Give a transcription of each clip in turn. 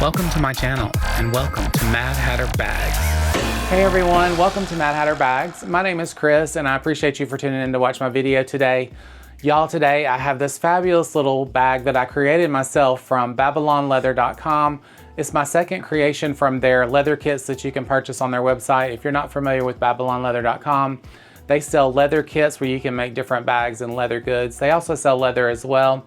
Welcome to my channel and welcome to Mad Hatter Bags. Hey everyone, welcome to Mad Hatter Bags. My name is Chris and I appreciate you for tuning in to watch my video today. Y'all, today I have this fabulous little bag that I created myself from babylonleather.com. It's my second creation from their leather kits that you can purchase on their website. If you're not familiar with babylonleather.com, they sell leather kits where you can make different bags and leather goods. They also sell leather as well.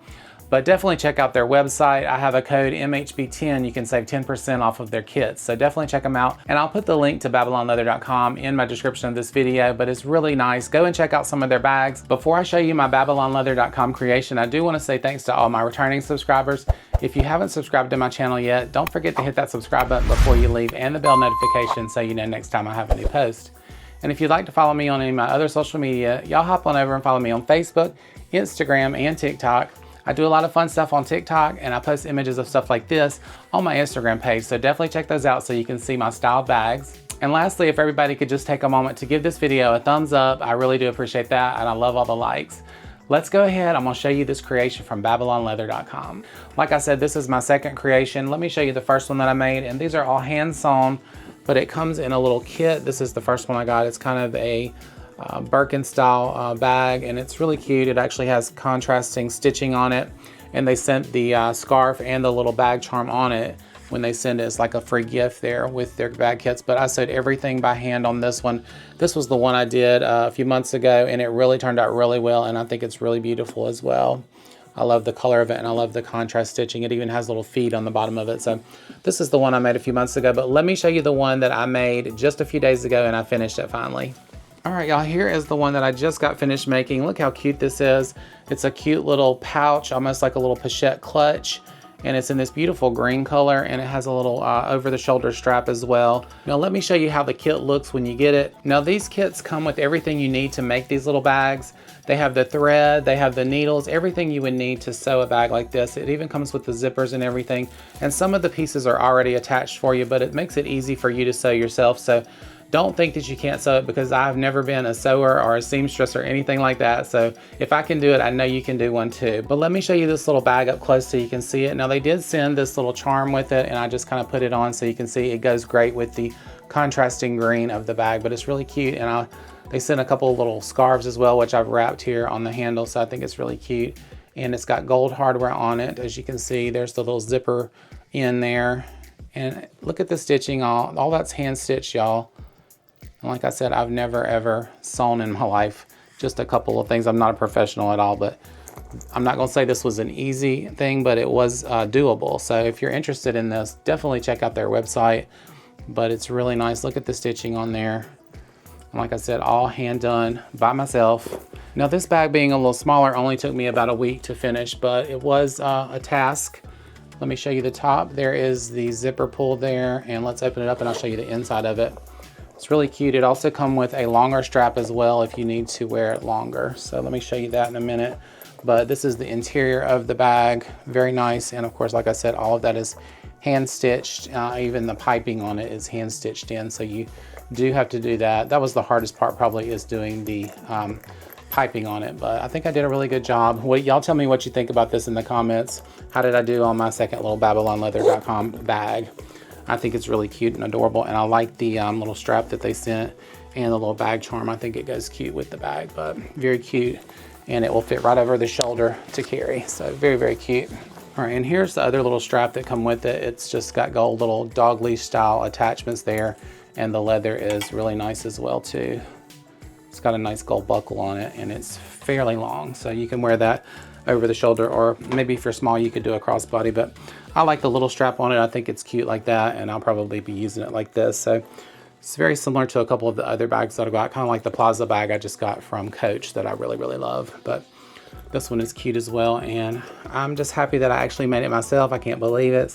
But definitely check out their website. I have a code MHB10. You can save 10% off of their kits. So definitely check them out. And I'll put the link to babylonleather.com in my description of this video, but it's really nice. Go and check out some of their bags. Before I show you my babylonleather.com creation, I do want to say thanks to all my returning subscribers. If you haven't subscribed to my channel yet, don't forget to hit that subscribe button before you leave and the bell notification so you know next time I have a new post. And if you'd like to follow me on any of my other social media, y'all hop on over and follow me on Facebook, Instagram, and TikTok. I do a lot of fun stuff on TikTok and I post images of stuff like this on my Instagram page. So definitely check those out so you can see my styled bags. And lastly, if everybody could just take a moment to give this video a thumbs up, I really do appreciate that and I love all the likes. Let's go ahead, I'm gonna show you this creation from babylonleather.com. Like I said, this is my second creation. Let me show you the first one that I made, and these are all hand sewn, but it comes in a little kit. This is the first one I got. It's kind of a Birkin style bag, and it's really cute. It actually has contrasting stitching on it, and they sent the scarf and the little bag charm on it when they send it. It's like a free gift there with their bag kits, but I sewed everything by hand on this one. This was the one I did a few months ago, and it really turned out really well, and I think it's really beautiful as well. I love the color of it, and I love the contrast stitching. It even has little feet on the bottom of it. So this is the one I made a few months ago, but let me show you the one that I made just a few days ago, and I finished it finally. All right, y'all, here is the one that I just got finished making. Look how cute this is. It's a cute little pouch, almost like a little pochette clutch. And it's in this beautiful green color, and it has a little over-the-shoulder strap as well. Now let me show you how the kit looks when you get it. Now these kits come with everything you need to make these little bags. They have the thread, they have the needles, everything you would need to sew a bag like this. It even comes with the zippers and everything. And some of the pieces are already attached for you, but it makes it easy for you to sew yourself. So don't think that you can't sew it, because I've never been a sewer or a seamstress or anything like that. So if I can do it, I know you can do one too. But let me show you this little bag up close so you can see it. Now they did send this little charm with it, and I just kind of put it on so you can see it goes great with the contrasting green of the bag, but it's really cute. And they sent a couple of little scarves as well, which I've wrapped here on the handle. So I think it's really cute. And it's got gold hardware on it. As you can see, there's the little zipper in there. And look at the stitching, all that's hand stitched, y'all. And like I said, I've never ever sewn in my life. Just a couple of things. I'm not a professional at all, but I'm not gonna say this was an easy thing, but it was doable. So if you're interested in this, definitely check out their website. But it's really nice. Look at the stitching on there. And like I said, all hand done by myself. Now this bag being a little smaller only took me about a week to finish, but it was a task. Let me show you the top. There is the zipper pull there, and let's open it up and I'll show you the inside of it. It's really cute. It also comes with a longer strap as well if you need to wear it longer. So let me show you that in a minute. But this is the interior of the bag. Very nice. And of course, like I said, all of that is hand stitched. Even the piping on it is hand stitched in. So you do have to do that. That was the hardest part, probably, is doing the piping on it. But I think I did a really good job. Y'all tell me what you think about this in the comments. How did I do on my second little babylonleather.com bag? I think it's really cute and adorable, and I like the little strap that they sent and the little bag charm. I think it goes cute with the bag, but very cute, and it will fit right over the shoulder to carry. So very, very cute. All right, and here's the other little strap that come with it. It's just got gold little dog leash style attachments there, and the leather is really nice as well too. It's got a nice gold buckle on it, and it's fairly long, so you can wear that over the shoulder, or maybe if you're small you could do a crossbody, but I like the little strap on it. I think it's cute like that, and I'll probably be using it like this. So it's very similar to a couple of the other bags that I got, kind of like the Plaza bag I just got from Coach that I really, really love. But this one is cute as well, and I'm just happy that I actually made it myself. I can't believe it.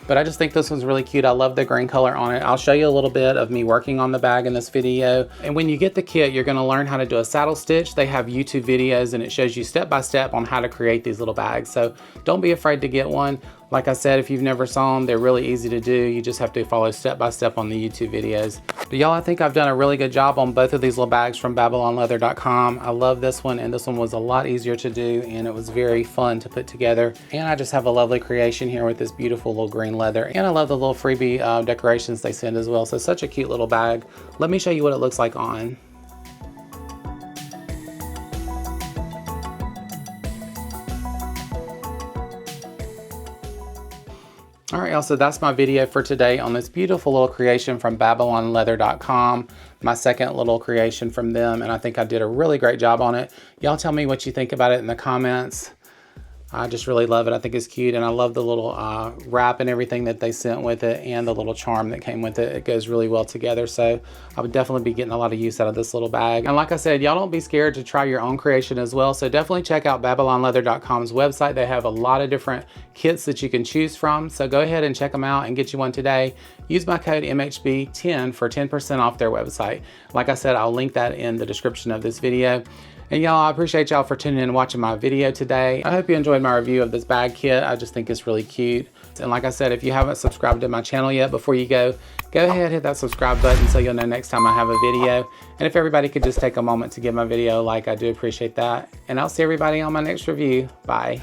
But I just think this one's really cute. I love the green color on it. I'll show you a little bit of me working on the bag in this video. And when you get the kit, you're gonna learn how to do a saddle stitch. They have YouTube videos, and it shows you step by step on how to create these little bags. So don't be afraid to get one. Like I said, if you've never sewn, they're really easy to do. You just have to follow step by step on the YouTube videos. But y'all, I think I've done a really good job on both of these little bags from babylonleather.com. I love this one, and this one was a lot easier to do, and it was very fun to put together. And I just have a lovely creation here with this beautiful little green leather, and I love the little freebie decorations they send as well. So such a cute little bag. Let me show you what it looks like on. All right, y'all, so that's my video for today on this beautiful little creation from babylonleather.com, my second little creation from them, and I think I did a really great job on it. Y'all tell me what you think about it in the comments. I just really love it. I think it's cute, and I love the little wrap and everything that they sent with it, and the little charm that came with it. It goes really well together, so I would definitely be getting a lot of use out of this little bag. And like I said, y'all don't be scared to try your own creation as well, so definitely check out babylonleather.com's website. They have a lot of different kits that you can choose from, so go ahead and check them out and get you one today. Use my code MHB10 for 10% off their website. Like I said, I'll link that in the description of this video. And y'all, I appreciate y'all for tuning in and watching my video today. I hope you enjoyed my review of this bag kit. I just think it's really cute. And like I said, if you haven't subscribed to my channel yet, before you go ahead, hit that subscribe button so you'll know next time I have a video. And if everybody could just take a moment to give my video a like, I do appreciate that. And I'll see everybody on my next review. Bye.